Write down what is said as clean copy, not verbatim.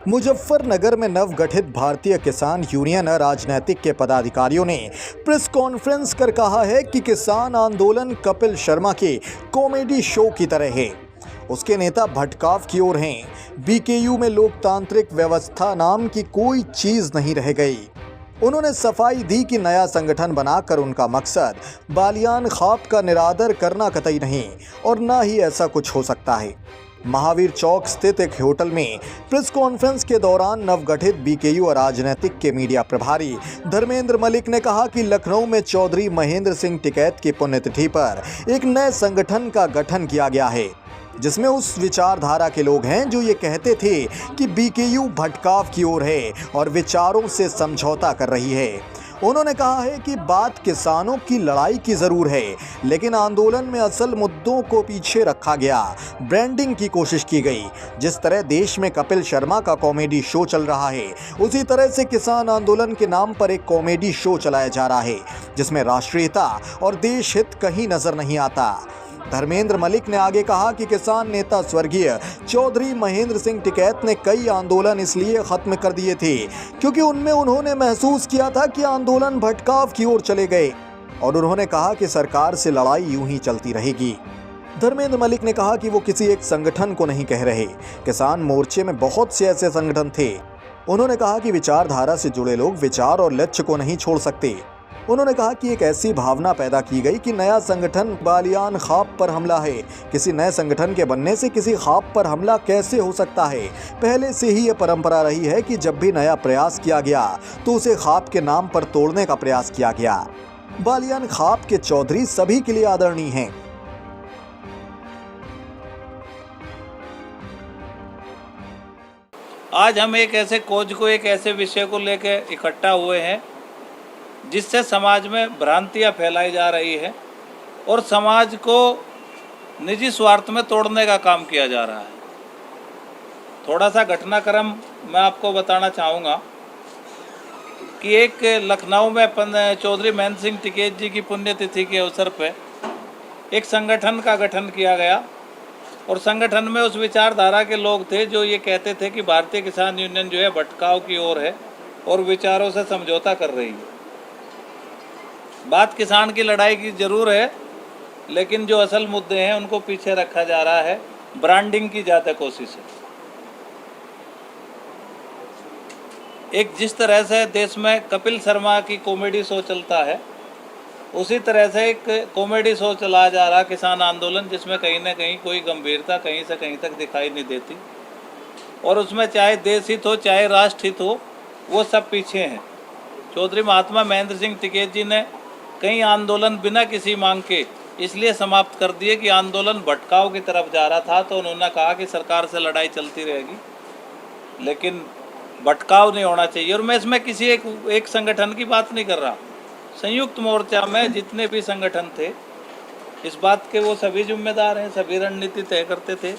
मुजफ्फरनगर में नवगठित भारतीय किसान यूनियन राजनीतिक के पदाधिकारियों ने प्रेस कॉन्फ्रेंस कर कहा है कि किसान आंदोलन कपिल शर्मा के कॉमेडी शो की तरह है। उसके नेता भटकाव की ओर हैं। बीकेयू में लोकतांत्रिक व्यवस्था नाम की कोई चीज नहीं रह गई। उन्होंने सफाई दी कि नया संगठन बनाकर उनका मकसद बालियान ख्वाब का निरादर करना कतई नहीं और ना ही ऐसा कुछ हो सकता है। महावीर चौक स्थित एक होटल में प्रेस कॉन्फ्रेंस के दौरान नवगठित बीकेयू राजनीतिक के मीडिया प्रभारी धर्मेंद्र मलिक ने कहा कि लखनऊ में चौधरी महेंद्र सिंह टिकैत की पुण्यतिथि पर एक नए संगठन का गठन किया गया है, जिसमें उस विचारधारा के लोग हैं जो ये कहते थे कि बीकेयू भटकाव की ओर है और विचारों से समझौता कर रही है। उन्होंने कहा है कि बात किसानों की लड़ाई की जरूर है, लेकिन आंदोलन में असल मुद्दों को पीछे रखा गया, ब्रांडिंग की कोशिश की गई। जिस तरह देश में कपिल शर्मा का कॉमेडी शो चल रहा है, उसी तरह से किसान आंदोलन के नाम पर एक कॉमेडी शो चलाया जा रहा है, जिसमें राष्ट्रीयता और देश हित कहीं नजर नहीं आता। धर्मेंद्र मलिक ने आगे कहा कि किसान नेता स्वर्गीय चौधरी महेंद्र सिंह टिकैत ने कई आंदोलन इसलिए खत्म कर दिए थे क्योंकि उनमें उन्होंने महसूस किया था कि आंदोलन भटकाव की ओर चले गए, और उन्होंने कहा कि सरकार से लड़ाई यूं ही चलती रहेगी। धर्मेंद्र मलिक ने कहा कि वो किसी एक संगठन को नहीं कह रहे, किसान मोर्चे में बहुत से ऐसे संगठन थे। उन्होंने कहा कि विचारधारा से जुड़े लोग विचार और लक्ष्य को नहीं छोड़ सकते। उन्होंने कहा कि एक ऐसी भावना पैदा की गई कि नया संगठन बालियान ख्वाब पर हमला है। किसी नए संगठन के बनने से किसी ख्वाब पर हमला कैसे हो सकता है? पहले से ही यह परंपरा रही है कि जब भी नया प्रयास किया गया तो उसे ख्वाब के नाम पर तोड़ने का प्रयास किया गया। बालियान ख्वाब के चौधरी सभी के लिए आदरणीय हैं। आज हम एक ऐसे विषय को लेकर इकट्ठा हुए हैं जिससे समाज में भ्रांतियां फैलाई जा रही है और समाज को निजी स्वार्थ में तोड़ने का काम किया जा रहा है। थोड़ा सा घटनाक्रम मैं आपको बताना चाहूँगा कि एक लखनऊ में चौधरी महेंद्र सिंह टिकैत जी की पुण्यतिथि के अवसर पर एक संगठन का गठन किया गया और संगठन में उस विचारधारा के लोग थे जो ये कहते थे कि भारतीय किसान यूनियन जो है भटकाव की ओर है और विचारों से समझौता कर रही है। बात किसान की लड़ाई की जरूर है, लेकिन जो असल मुद्दे हैं उनको पीछे रखा जा रहा है, ब्रांडिंग की ज़्यादा कोशिश है। एक जिस तरह से देश में कपिल शर्मा की कॉमेडी शो चलता है, उसी तरह से एक कॉमेडी शो चलाया जा रहा किसान आंदोलन, जिसमें कहीं ना कहीं कोई गंभीरता कहीं से कहीं तक दिखाई नहीं देती और उसमें चाहे देश हित हो चाहे राष्ट्र हित हो, वो सब पीछे हैं। चौधरी महात्मा महेंद्र सिंह टिकैत जी ने कई आंदोलन बिना किसी मांग के इसलिए समाप्त कर दिए कि आंदोलन भटकाव की तरफ जा रहा था, तो उन्होंने कहा कि सरकार से लड़ाई चलती रहेगी लेकिन भटकाव नहीं होना चाहिए। और मैं इसमें किसी एक संगठन की बात नहीं कर रहा। संयुक्त मोर्चा में जितने भी संगठन थे इस बात के वो सभी जिम्मेदार हैं, सभी रणनीति तय करते थे।